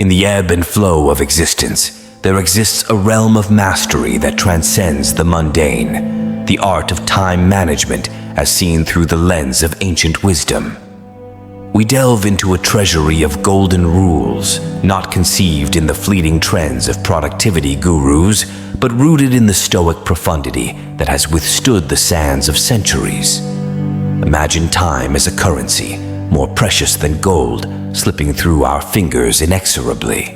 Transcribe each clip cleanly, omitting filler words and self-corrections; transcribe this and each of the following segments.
In the ebb and flow of existence, there exists a realm of mastery that transcends the mundane, the art of time management as seen through the lens of ancient wisdom. We delve into a treasury of golden rules, not conceived in the fleeting trends of productivity gurus, but rooted in the Stoic profundity that has withstood the sands of centuries. Imagine time as a currency, more precious than gold, slipping through our fingers inexorably.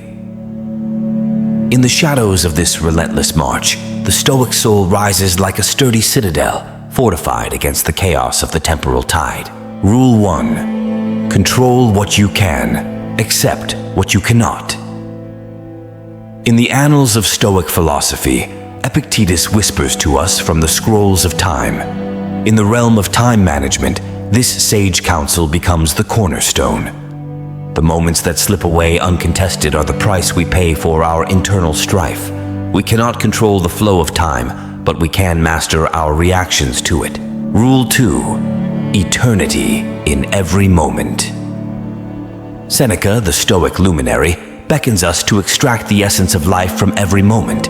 In the shadows of this relentless march, the Stoic soul rises like a sturdy citadel, fortified against the chaos of the temporal tide. Rule 1. Control what you can, accept what you cannot. In the annals of Stoic philosophy, Epictetus whispers to us from the scrolls of time. In the realm of time management, this sage counsel becomes the cornerstone. The moments that slip away uncontested are the price we pay for our internal strife. We cannot control the flow of time, but we can master our reactions to it. Rule 2. Eternity in every moment. Seneca, the Stoic luminary, beckons us to extract the essence of life from every moment.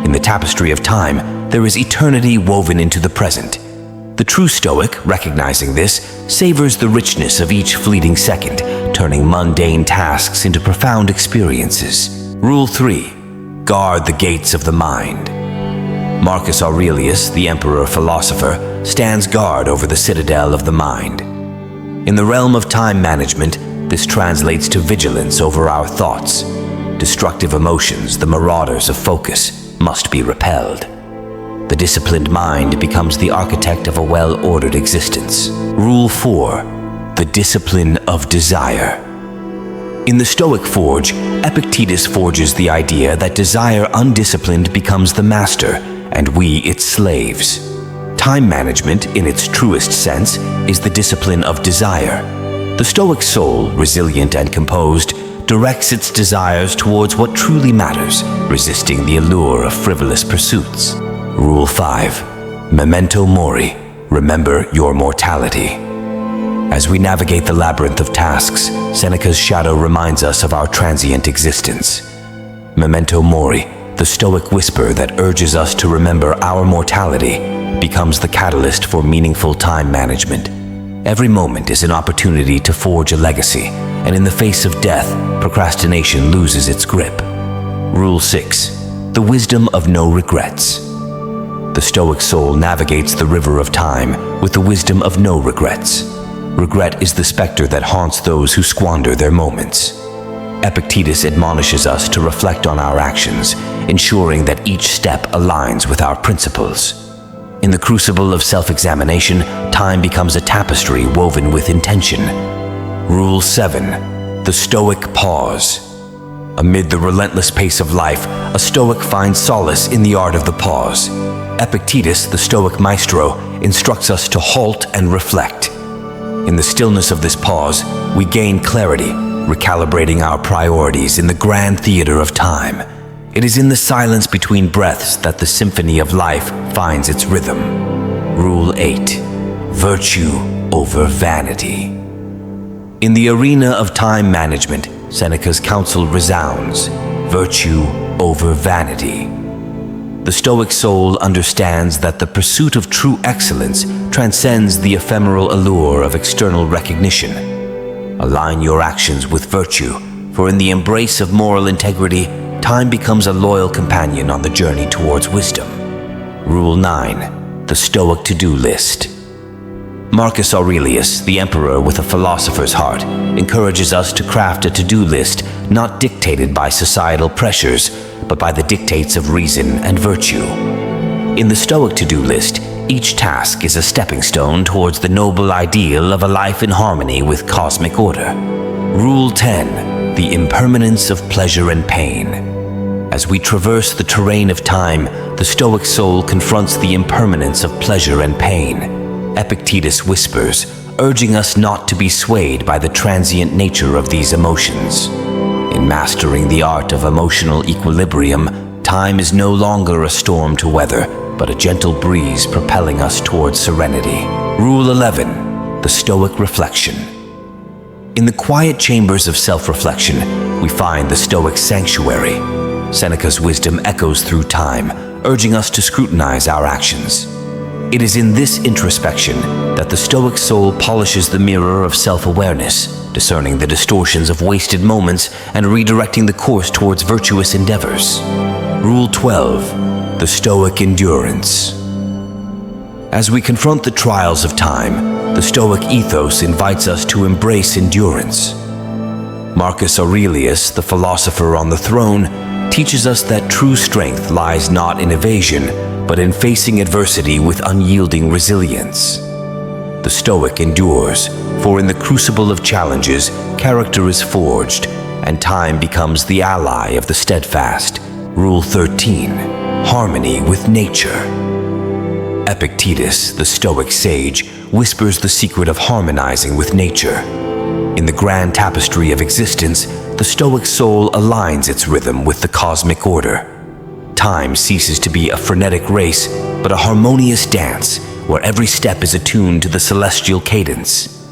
In the tapestry of time, there is eternity woven into the present. The true Stoic, recognizing this, savors the richness of each fleeting second, turning mundane tasks into profound experiences. Rule 3. Guard the gates of the mind. Marcus Aurelius, the emperor philosopher, stands guard over the citadel of the mind. In the realm of time management, this translates to vigilance over our thoughts. Destructive emotions, the marauders of focus, must be repelled. The disciplined mind becomes the architect of a well-ordered existence. Rule 4. The discipline of desire. In the Stoic forge, Epictetus forges the idea that desire undisciplined becomes the master, and we its slaves. Time management, in its truest sense, is the discipline of desire. The Stoic soul, resilient and composed, directs its desires towards what truly matters, resisting the allure of frivolous pursuits. Rule 5. Memento Mori. Remember your mortality. As we navigate the labyrinth of tasks, Seneca's shadow reminds us of our transient existence. Memento Mori, the Stoic whisper that urges us to remember our mortality, becomes the catalyst for meaningful time management. Every moment is an opportunity to forge a legacy, and in the face of death, procrastination loses its grip. Rule 6. The wisdom of no regrets. The Stoic soul navigates the river of time with the wisdom of no regrets. Regret is the specter that haunts those who squander their moments. Epictetus admonishes us to reflect on our actions, ensuring that each step aligns with our principles. In the crucible of self-examination, time becomes a tapestry woven with intention. Rule 7. The Stoic pause. Amid the relentless pace of life, a Stoic finds solace in the art of the pause. Epictetus, the Stoic maestro, instructs us to halt and reflect. In the stillness of this pause, we gain clarity, recalibrating our priorities in the grand theater of time. It is in the silence between breaths that the symphony of life finds its rhythm. Rule 8. Virtue over vanity. In the arena of time management, Seneca's counsel resounds: virtue over vanity. The Stoic soul understands that the pursuit of true excellence transcends the ephemeral allure of external recognition. Align your actions with virtue, for in the embrace of moral integrity, time becomes a loyal companion on the journey towards wisdom. Rule 9. The Stoic to-do list. Marcus Aurelius, the emperor with a philosopher's heart, encourages us to craft a to-do list not dictated by societal pressures, but by the dictates of reason and virtue. In the Stoic to-do list, each task is a stepping stone towards the noble ideal of a life in harmony with cosmic order. Rule 10. The impermanence of pleasure and pain. As we traverse the terrain of time, the Stoic soul confronts the impermanence of pleasure and pain. Epictetus whispers, urging us not to be swayed by the transient nature of these emotions. In mastering the art of emotional equilibrium, time is no longer a storm to weather, but a gentle breeze propelling us towards serenity. Rule 11. The Stoic reflection. In the quiet chambers of self-reflection, we find the Stoic sanctuary. Seneca's wisdom echoes through time, urging us to scrutinize our actions. It is in this introspection that the Stoic soul polishes the mirror of self-awareness, discerning the distortions of wasted moments and redirecting the course towards virtuous endeavors. Rule 12. The Stoic endurance. As we confront the trials of time, the Stoic ethos invites us to embrace endurance. Marcus Aurelius, the philosopher on the throne, teaches us that true strength lies not in evasion, but in facing adversity with unyielding resilience. The Stoic endures, for in the crucible of challenges, character is forged, and time becomes the ally of the steadfast. Rule 13. Harmony with nature. Epictetus, the Stoic sage, whispers the secret of harmonizing with nature. In the grand tapestry of existence, the Stoic soul aligns its rhythm with the cosmic order. Time ceases to be a frenetic race, but a harmonious dance, where every step is attuned to the celestial cadence.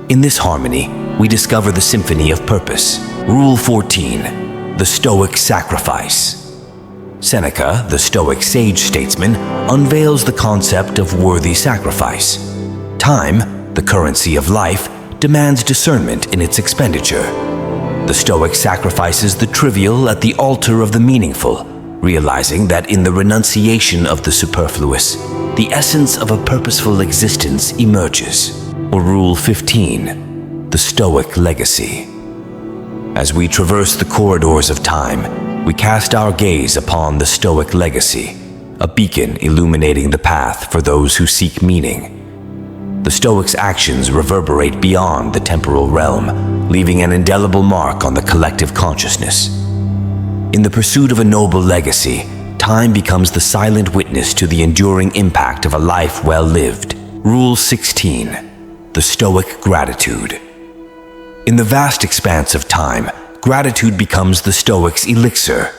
In this harmony, we discover the symphony of purpose. Rule 14. The Stoic sacrifice. Seneca, the Stoic sage statesman, unveils the concept of worthy sacrifice. Time, the currency of life, demands discernment in its expenditure. The Stoic sacrifices the trivial at the altar of the meaningful, realizing that in the renunciation of the superfluous, the essence of a purposeful existence emerges. Or Rule 15. The Stoic legacy. As we traverse the corridors of time, we cast our gaze upon the Stoic legacy, a beacon illuminating the path for those who seek meaning. The Stoics' actions reverberate beyond the temporal realm, leaving an indelible mark on the collective consciousness. In the pursuit of a noble legacy, time becomes the silent witness to the enduring impact of a life well lived. Rule 16. The Stoic gratitude. In the vast expanse of time, gratitude becomes the Stoic's elixir.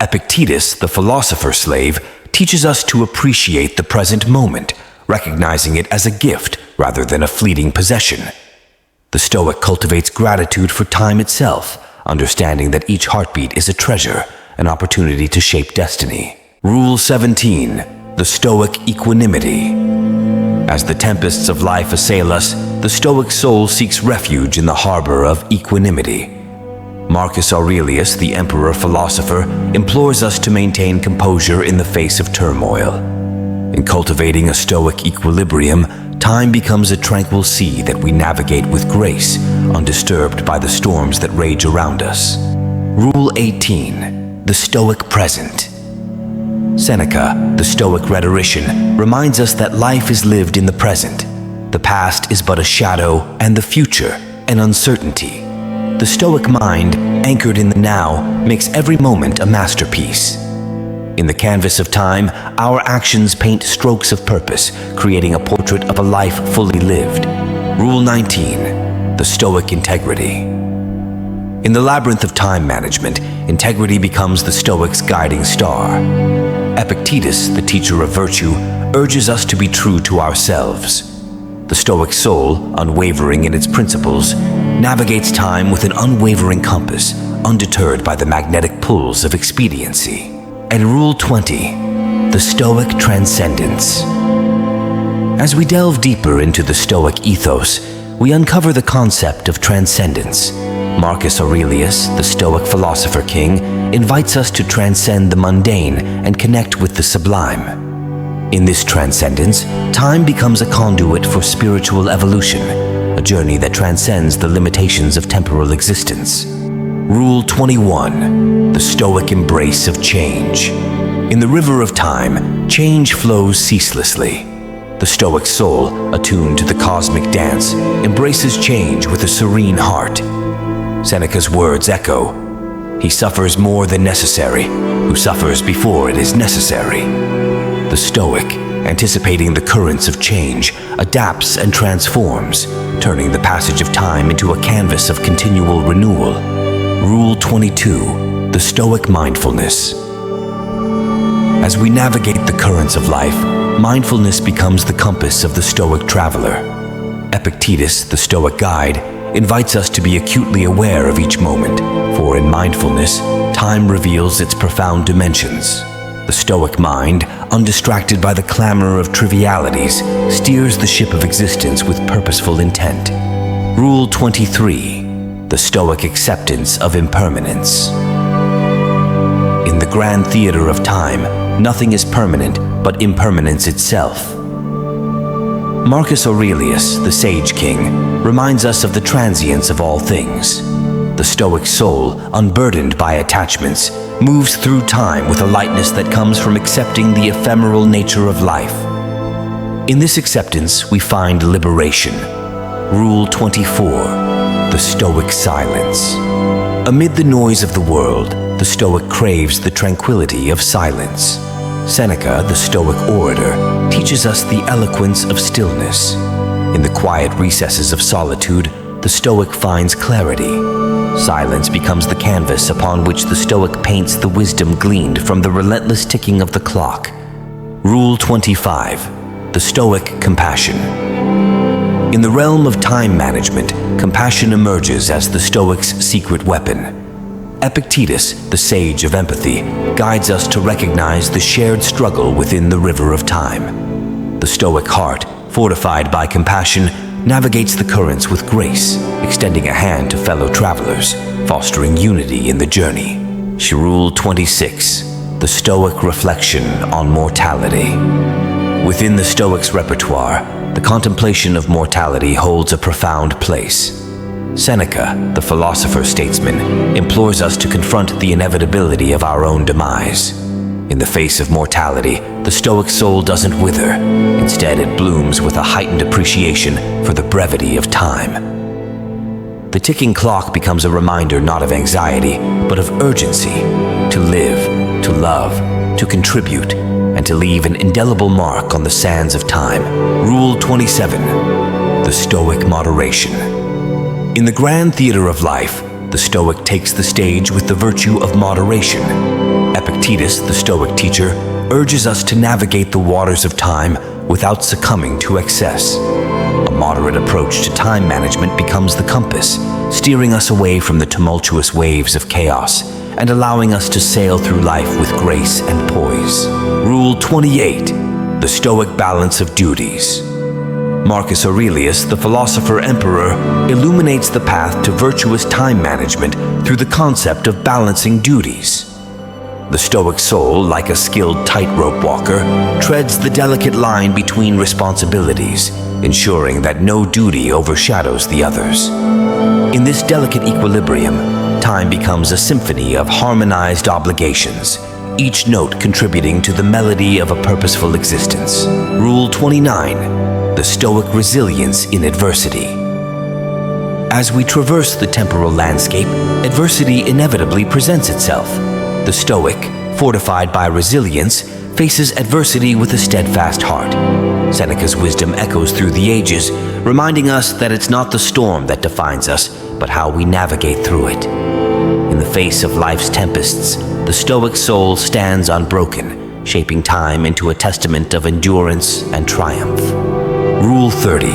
Epictetus, the philosopher slave, teaches us to appreciate the present moment, recognizing it as a gift rather than a fleeting possession. The Stoic cultivates gratitude for time itself, understanding that each heartbeat is a treasure, an opportunity to shape destiny. Rule 17. The Stoic equanimity. As the tempests of life assail us, the Stoic soul seeks refuge in the harbor of equanimity. Marcus Aurelius, the emperor-philosopher, implores us to maintain composure in the face of turmoil. In cultivating a Stoic equilibrium, time becomes a tranquil sea that we navigate with grace, undisturbed by the storms that rage around us. Rule 18. The Stoic present. Seneca, the Stoic rhetorician, reminds us that life is lived in the present. The past is but a shadow, and the future, an uncertainty. The Stoic mind, anchored in the now, makes every moment a masterpiece. In the canvas of time, our actions paint strokes of purpose, creating a portrait of a life fully lived. Rule 19. The Stoic integrity. In the labyrinth of time management, integrity becomes the Stoic's guiding star. Epictetus, the teacher of virtue, urges us to be true to ourselves. The Stoic soul, unwavering in its principles, navigates time with an unwavering compass, undeterred by the magnetic pulls of expediency. And Rule 20. The Stoic transcendence. As we delve deeper into the Stoic ethos, we uncover the concept of transcendence. Marcus Aurelius, the Stoic philosopher king, invites us to transcend the mundane and connect with the sublime. In this transcendence, time becomes a conduit for spiritual evolution, a journey that transcends the limitations of temporal existence. Rule 21. The Stoic embrace of change. In the river of time, change flows ceaselessly. The Stoic soul, attuned to the cosmic dance, embraces change with a serene heart. Seneca's words echo, "He suffers more than necessary, who suffers before it is necessary." The Stoic, anticipating the currents of change, adapts and transforms, turning the passage of time into a canvas of continual renewal. Rule 22. The Stoic mindfulness. As we navigate the currents of life, mindfulness becomes the compass of the Stoic traveler. Epictetus, the Stoic guide, invites us to be acutely aware of each moment, for for in mindfulness, time reveals its profound dimensions. The Stoic mind, undistracted by the clamor of trivialities, steers the ship of existence with purposeful intent. Rule 23. The Stoic acceptance of impermanence. In the grand theater of time, nothing is permanent but impermanence itself. Marcus Aurelius, the Sage King, reminds us of the transience of all things. The Stoic soul, unburdened by attachments, moves through time with a lightness that comes from accepting the ephemeral nature of life. In this acceptance, we find liberation. Rule 24. The Stoic silence. Amid the noise of the world, the Stoic craves the tranquility of silence. Seneca, the Stoic orator, teaches us the eloquence of stillness. In the quiet recesses of solitude, the Stoic finds clarity. Silence becomes the canvas upon which the Stoic paints the wisdom gleaned from the relentless ticking of the clock. Rule 25. The Stoic compassion. In the realm of time management, compassion emerges as the Stoic's secret weapon. Epictetus, the sage of empathy, guides us to recognize the shared struggle within the river of time. The Stoic heart, fortified by compassion, navigates the currents with grace, extending a hand to fellow travelers, fostering unity in the journey. Rule 26. The Stoic reflection on mortality. Within the Stoic's repertoire, the contemplation of mortality holds a profound place. Seneca, the philosopher-statesman, implores us to confront the inevitability of our own demise. In the face of mortality, the Stoic soul doesn't wither. Instead, it blooms with a heightened appreciation for the brevity of time. The ticking clock becomes a reminder not of anxiety, but of urgency, to live, to love, to contribute, and to leave an indelible mark on the sands of time. Rule 27. The Stoic moderation. In the grand theater of life, the Stoic takes the stage with the virtue of moderation. Epictetus, the Stoic teacher, urges us to navigate the waters of time without succumbing to excess. A moderate approach to time management becomes the compass, steering us away from the tumultuous waves of chaos and allowing us to sail through life with grace and poise. Rule 28. The Stoic balance of duties. Marcus Aurelius, the philosopher-emperor, illuminates the path to virtuous time management through the concept of balancing duties. The Stoic soul, like a skilled tightrope walker, treads the delicate line between responsibilities, ensuring that no duty overshadows the others. In this delicate equilibrium, time becomes a symphony of harmonized obligations, each note contributing to the melody of a purposeful existence. Rule 29. The Stoic resilience in adversity. As we traverse the temporal landscape, adversity inevitably presents itself. The Stoic, fortified by resilience, faces adversity with a steadfast heart. Seneca's wisdom echoes through the ages, reminding us that it's not the storm that defines us, but how we navigate through it. In the face of life's tempests, the Stoic soul stands unbroken, shaping time into a testament of endurance and triumph. Rule 30.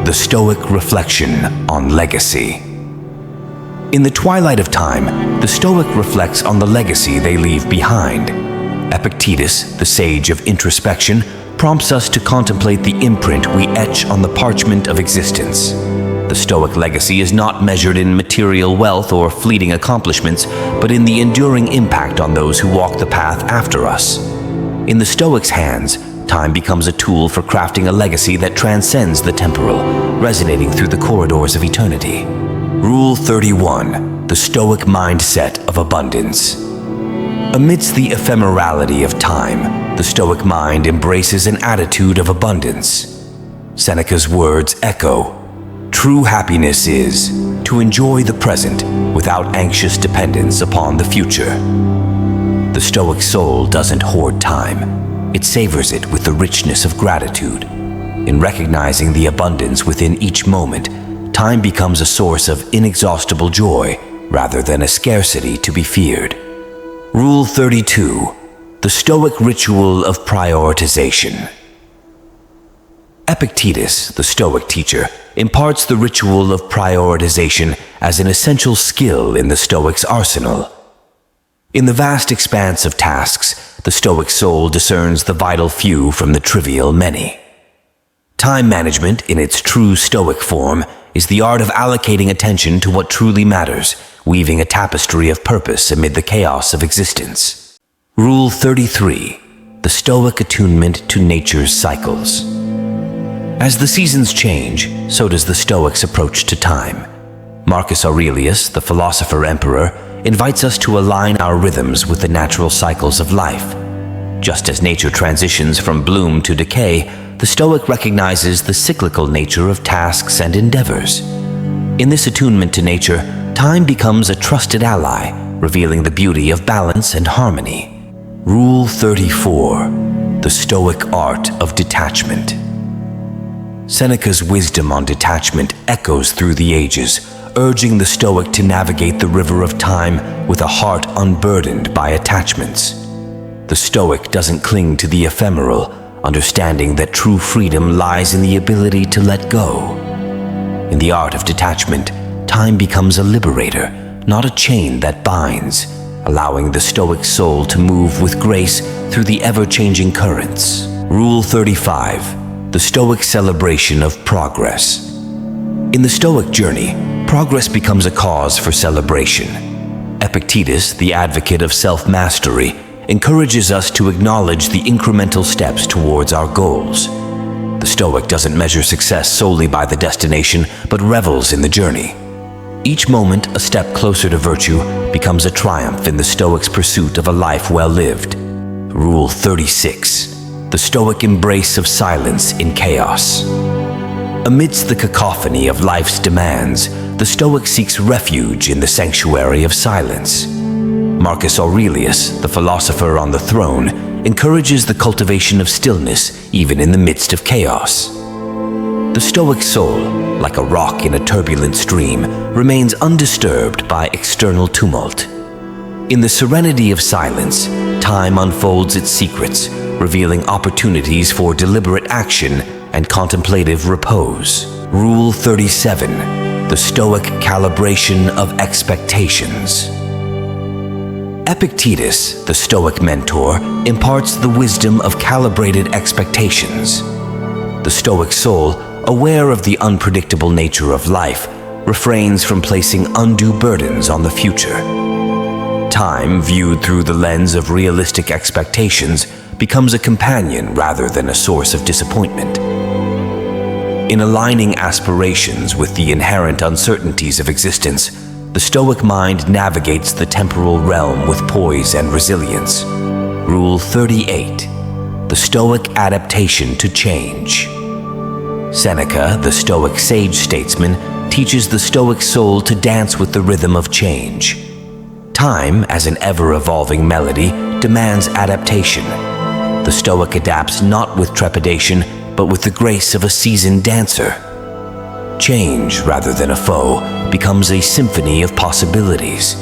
The Stoic reflection on legacy. In the twilight of time, the Stoic reflects on the legacy they leave behind. Epictetus, the sage of introspection, prompts us to contemplate the imprint we etch on the parchment of existence. The Stoic legacy is not measured in material wealth or fleeting accomplishments, but in the enduring impact on those who walk the path after us. In the Stoic's hands, time becomes a tool for crafting a legacy that transcends the temporal, resonating through the corridors of eternity. Rule 31. The Stoic mindset of abundance. Amidst the ephemerality of time, the Stoic mind embraces an attitude of abundance. Seneca's words echo, "True happiness is to enjoy the present without anxious dependence upon the future." The Stoic soul doesn't hoard time. It savors it with the richness of gratitude. In recognizing the abundance within each moment, time becomes a source of inexhaustible joy rather than a scarcity to be feared. Rule 32. The Stoic ritual of prioritization. Epictetus, the Stoic teacher, imparts the ritual of prioritization as an essential skill in the Stoic's arsenal. In the vast expanse of tasks, the Stoic soul discerns the vital few from the trivial many. Time management, in its true Stoic form, is the art of allocating attention to what truly matters, weaving a tapestry of purpose amid the chaos of existence. Rule 33. The Stoic attunement to nature's cycles. As the seasons change, so does the Stoic's approach to time. Marcus Aurelius, the philosopher emperor, invites us to align our rhythms with the natural cycles of life. Just as nature transitions from bloom to decay, the Stoic recognizes the cyclical nature of tasks and endeavors. In this attunement to nature, time becomes a trusted ally, revealing the beauty of balance and harmony. Rule 34. The Stoic art of detachment. Seneca's wisdom on detachment echoes through the ages, urging the Stoic to navigate the river of time with a heart unburdened by attachments. The Stoic doesn't cling to the ephemeral, understanding that true freedom lies in the ability to let go. In the art of detachment, time becomes a liberator, not a chain that binds, allowing the Stoic soul to move with grace through the ever-changing currents. Rule 35. The Stoic celebration of progress. In the Stoic journey, progress becomes a cause for celebration. Epictetus, the advocate of self-mastery, encourages us to acknowledge the incremental steps towards our goals. The Stoic doesn't measure success solely by the destination, but revels in the journey. Each moment a step closer to virtue becomes a triumph in the Stoic's pursuit of a life well lived. Rule 36. The Stoic embrace of silence in chaos. Amidst the cacophony of life's demands, the Stoic seeks refuge in the sanctuary of silence. Marcus Aurelius, the philosopher on the throne, encourages the cultivation of stillness even in the midst of chaos. The Stoic soul, like a rock in a turbulent stream, remains undisturbed by external tumult. In the serenity of silence, time unfolds its secrets, revealing opportunities for deliberate action and contemplative repose. Rule 37. The Stoic calibration of expectations. Epictetus, the Stoic mentor, imparts the wisdom of calibrated expectations. The Stoic soul, aware of the unpredictable nature of life, refrains from placing undue burdens on the future. Time, viewed through the lens of realistic expectations, becomes a companion rather than a source of disappointment. In aligning aspirations with the inherent uncertainties of existence, the Stoic mind navigates the temporal realm with poise and resilience. Rule 38. The Stoic adaptation to change. Seneca, the Stoic sage statesman, teaches the Stoic soul to dance with the rhythm of change. Time, as an ever-evolving melody, demands adaptation. The Stoic adapts not with trepidation, but with the grace of a seasoned dancer. Change, rather than a foe, becomes a symphony of possibilities.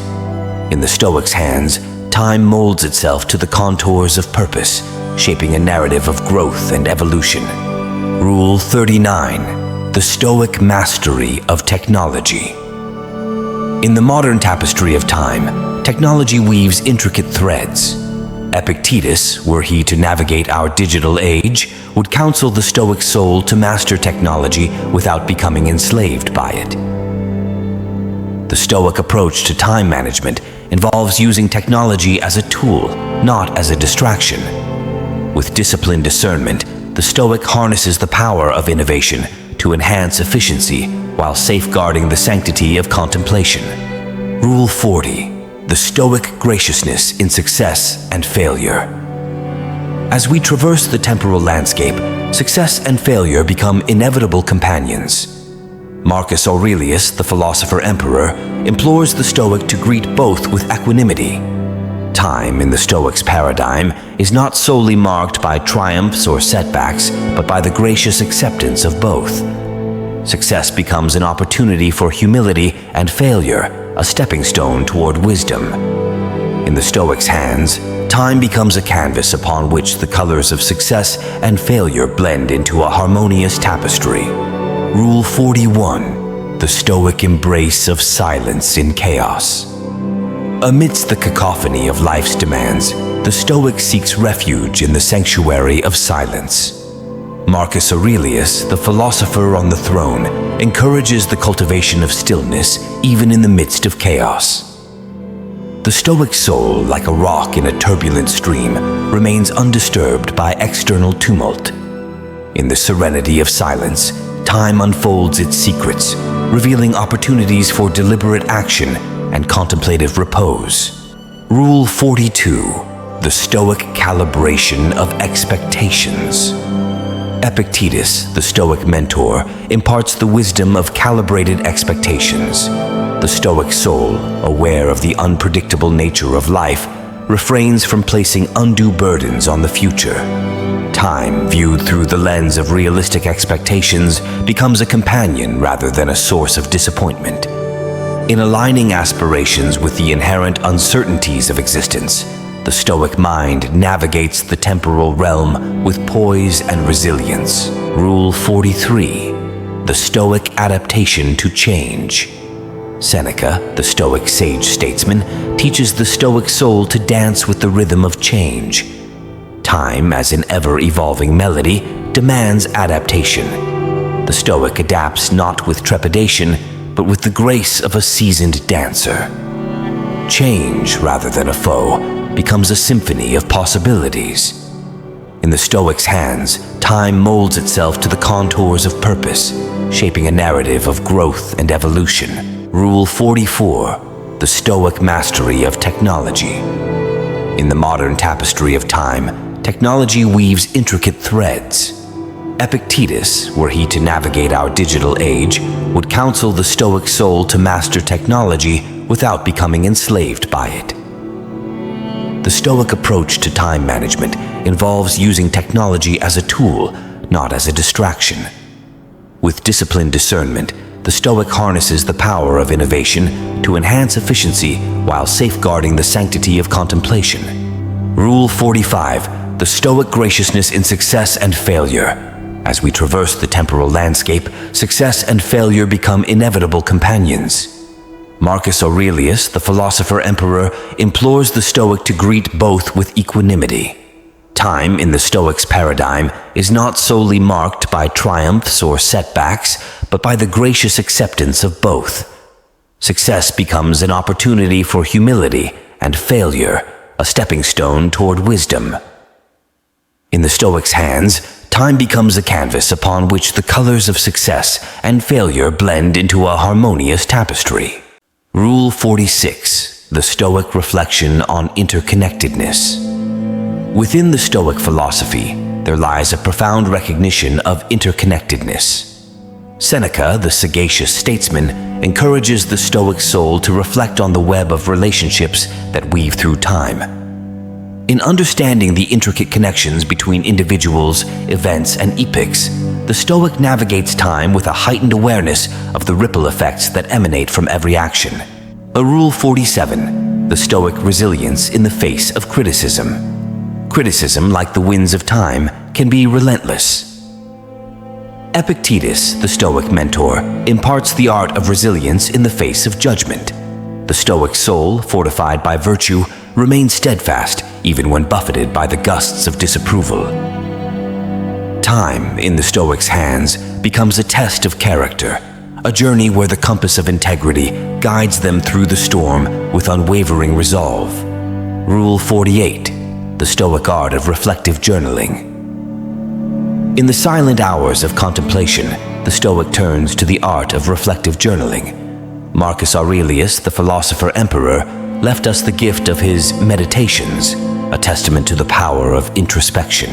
In the Stoic's hands, time molds itself to the contours of purpose, shaping a narrative of growth and evolution. Rule 39. The Stoic mastery of technology. In the modern tapestry of time, technology weaves intricate threads. Epictetus, were he to navigate our digital age, would counsel the Stoic soul to master technology without becoming enslaved by it. The Stoic approach to time management involves using technology as a tool, not as a distraction. With disciplined discernment, the Stoic harnesses the power of innovation to enhance efficiency while safeguarding the sanctity of contemplation. Rule 40. The Stoic graciousness in success and failure. As we traverse the temporal landscape, success and failure become inevitable companions. Marcus Aurelius, the philosopher emperor, implores the Stoic to greet both with equanimity. Time, in the Stoic's paradigm, is not solely marked by triumphs or setbacks, but by the gracious acceptance of both. Success becomes an opportunity for humility, and failure a stepping stone toward wisdom. In the Stoic's hands, time becomes a canvas upon which the colors of success and failure blend into a harmonious tapestry. Rule 41. The Stoic embrace of silence in chaos. Amidst the cacophony of life's demands, the Stoic seeks refuge in the sanctuary of silence. Marcus Aurelius, the philosopher on the throne, encourages the cultivation of stillness even in the midst of chaos. The Stoic soul, like a rock in a turbulent stream, remains undisturbed by external tumult. In the serenity of silence, time unfolds its secrets, revealing opportunities for deliberate action and contemplative repose. Rule 42. The Stoic calibration of expectations. Epictetus, the Stoic mentor, imparts the wisdom of calibrated expectations. The Stoic soul, aware of the unpredictable nature of life, refrains from placing undue burdens on the future. Time, viewed through the lens of realistic expectations, becomes a companion rather than a source of disappointment. In aligning aspirations with the inherent uncertainties of existence, the Stoic mind navigates the temporal realm with poise and resilience. Rule 43. The Stoic adaptation to change. Seneca, the Stoic sage statesman, teaches the Stoic soul to dance with the rhythm of change. Time, as an ever-evolving melody, demands adaptation. The Stoic adapts not with trepidation, but with the grace of a seasoned dancer. Change, rather than a foe, becomes a symphony of possibilities. In the Stoic's hands, time molds itself to the contours of purpose, shaping a narrative of growth and evolution. Rule 44. The Stoic mastery of technology. In the modern tapestry of time, technology weaves intricate threads. Epictetus, were he to navigate our digital age, would counsel the Stoic soul to master technology without becoming enslaved by it. The Stoic approach to time management involves using technology as a tool, not as a distraction. With disciplined discernment, the Stoic harnesses the power of innovation to enhance efficiency while safeguarding the sanctity of contemplation. Rule 45. The Stoic graciousness in success and failure. As we traverse the temporal landscape, success and failure become inevitable companions. Marcus Aurelius, the philosopher-emperor, implores the Stoic to greet both with equanimity. Time, in the Stoic's paradigm, is not solely marked by triumphs or setbacks, but by the gracious acceptance of both. Success becomes an opportunity for humility, and failure, a stepping stone toward wisdom. In the Stoic's hands, time becomes a canvas upon which the colors of success and failure blend into a harmonious tapestry. Rule 46. The Stoic reflection on interconnectedness. Within the Stoic philosophy, there lies a profound recognition of interconnectedness. Seneca, the sagacious statesman, encourages the Stoic soul to reflect on the web of relationships that weave through time. In understanding the intricate connections between individuals, events, and epochs, the Stoic navigates time with a heightened awareness of the ripple effects that emanate from every action. Rule 47. The Stoic resilience in the face of criticism. Criticism, like the winds of time, can be relentless. Epictetus, the Stoic mentor, imparts the art of resilience in the face of judgment. The Stoic soul, fortified by virtue, remains steadfast even when buffeted by the gusts of disapproval. Time, in the Stoic's hands, becomes a test of character, a journey where the compass of integrity guides them through the storm with unwavering resolve. Rule 48. The Stoic art of reflective journaling. In the silent hours of contemplation, the Stoic turns to the art of reflective journaling. Marcus Aurelius, the philosopher-emperor, left us the gift of his Meditations, a testament to the power of introspection.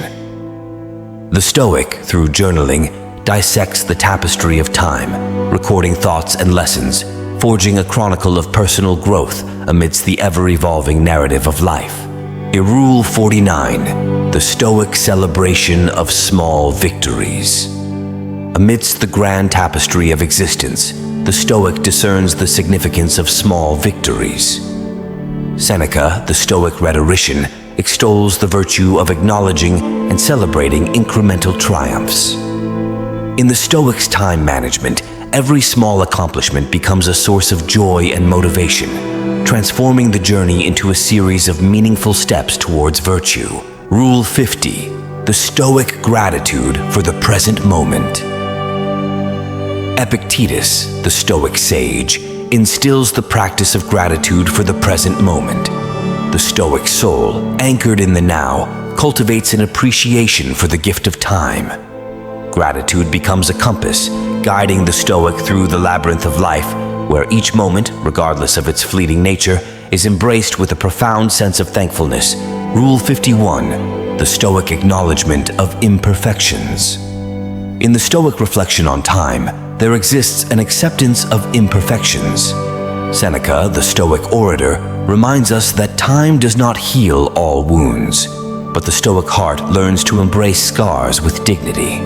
The Stoic, through journaling, dissects the tapestry of time, recording thoughts and lessons, forging a chronicle of personal growth amidst the ever-evolving narrative of life. Rule 49. The Stoic celebration of small victories. Amidst the grand tapestry of existence, the Stoic discerns the significance of small victories. Seneca, the Stoic rhetorician, extols the virtue of acknowledging and celebrating incremental triumphs. In the Stoics' time management, every small accomplishment becomes a source of joy and motivation, transforming the journey into a series of meaningful steps towards virtue. Rule 50. The Stoic gratitude for the present moment. Epictetus, the Stoic sage, instills the practice of gratitude for the present moment. The Stoic soul, anchored in the now, cultivates an appreciation for the gift of time. Gratitude becomes a compass, guiding the Stoic through the labyrinth of life, where each moment, regardless of its fleeting nature, is embraced with a profound sense of thankfulness. Rule 51. The Stoic acknowledgement of imperfections. In the Stoic reflection on time, there exists an acceptance of imperfections. Seneca, the Stoic orator, reminds us that time does not heal all wounds, but the Stoic heart learns to embrace scars with dignity.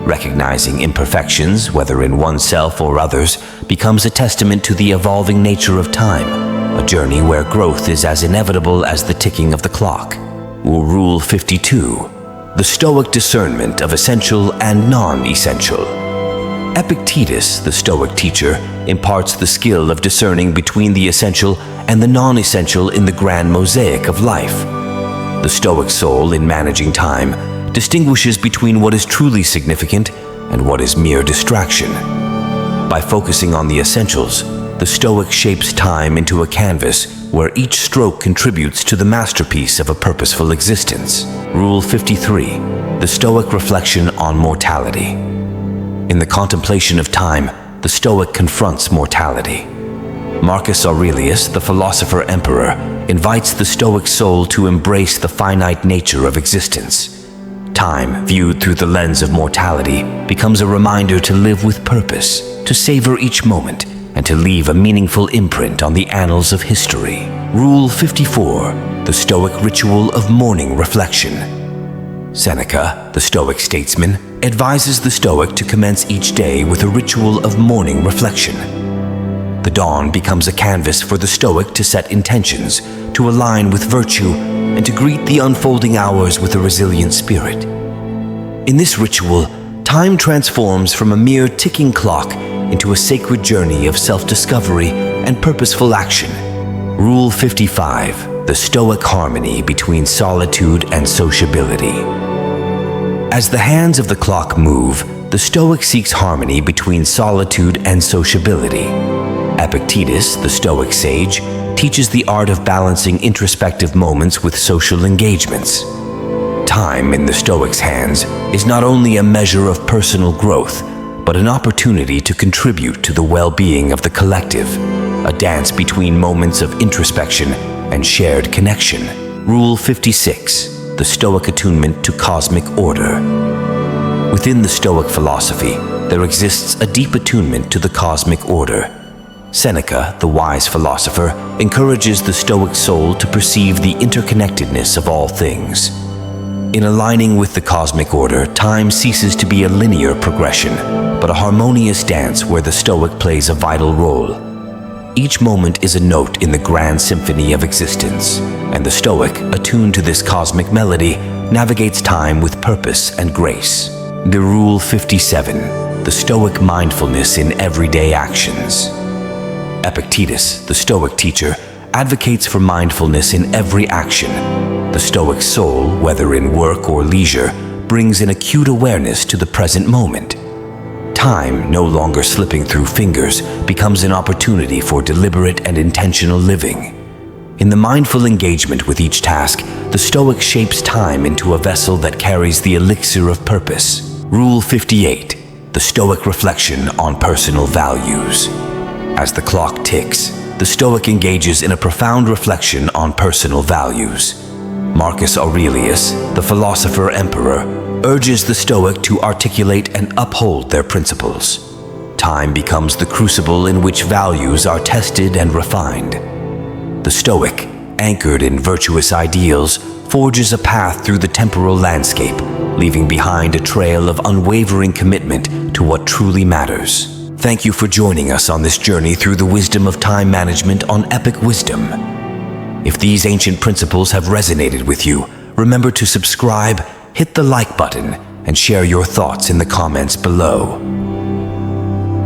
Recognizing imperfections, whether in oneself or others, becomes a testament to the evolving nature of time, a journey where growth is as inevitable as the ticking of the clock. Rule 52. The Stoic discernment of essential and non-essential. Epictetus, the Stoic teacher, imparts the skill of discerning between the essential and the non-essential in the grand mosaic of life. The Stoic soul, in managing time, distinguishes between what is truly significant and what is mere distraction. By focusing on the essentials, the Stoic shapes time into a canvas where each stroke contributes to the masterpiece of a purposeful existence. Rule 53. The Stoic reflection on mortality. In the contemplation of time, the Stoic confronts mortality. Marcus Aurelius, the philosopher emperor, invites the Stoic soul to embrace the finite nature of existence. Time, viewed through the lens of mortality, becomes a reminder to live with purpose, to savor each moment, and to leave a meaningful imprint on the annals of history. Rule 54. The Stoic ritual of morning reflection. Seneca, the Stoic statesman, advises the Stoic to commence each day with a ritual of morning reflection. The dawn becomes a canvas for the Stoic to set intentions, to align with virtue, and to greet the unfolding hours with a resilient spirit. In this ritual, time transforms from a mere ticking clock into a sacred journey of self-discovery and purposeful action. Rule 55. The Stoic harmony between solitude and sociability. As the hands of the clock move, the Stoic seeks harmony between solitude and sociability. Epictetus, the Stoic sage, teaches the art of balancing introspective moments with social engagements. Time in the Stoic's hands is not only a measure of personal growth, but an opportunity to contribute to the well-being of the collective, a dance between moments of introspection and shared connection. Rule 56. The Stoic attunement to cosmic order. Within the Stoic philosophy, there exists a deep attunement to the cosmic order. Seneca, the wise philosopher, encourages the Stoic soul to perceive the interconnectedness of all things. In aligning with the cosmic order, time ceases to be a linear progression, but a harmonious dance where the Stoic plays a vital role. Each moment is a note in the grand symphony of existence, and the Stoic, attuned to this cosmic melody, navigates time with purpose and grace. The Rule 57. The Stoic mindfulness in everyday actions. Epictetus, the Stoic teacher, advocates for mindfulness in every action. The Stoic soul, whether in work or leisure, brings an acute awareness to the present moment. Time, no longer slipping through fingers, becomes an opportunity for deliberate and intentional living. In the mindful engagement with each task, the Stoic shapes time into a vessel that carries the elixir of purpose. Rule 58. The Stoic reflection on personal values. As the clock ticks, the Stoic engages in a profound reflection on personal values. Marcus Aurelius, the philosopher emperor, urges the Stoic to articulate and uphold their principles. Time becomes the crucible in which values are tested and refined. The Stoic, anchored in virtuous ideals, forges a path through the temporal landscape, leaving behind a trail of unwavering commitment to what truly matters. Thank you for joining us on this journey through the wisdom of time management on Epic Wisdom. If these ancient principles have resonated with you, remember to subscribe, hit the like button, and share your thoughts in the comments below.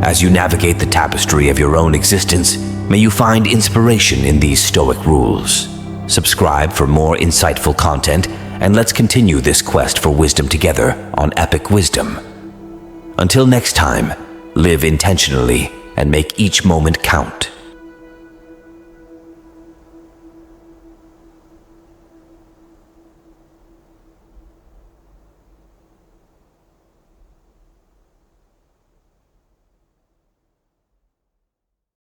As you navigate the tapestry of your own existence, may you find inspiration in these Stoic rules. Subscribe for more insightful content, and let's continue this quest for wisdom together on Epic Wisdom. Until next time, live intentionally and make each moment count.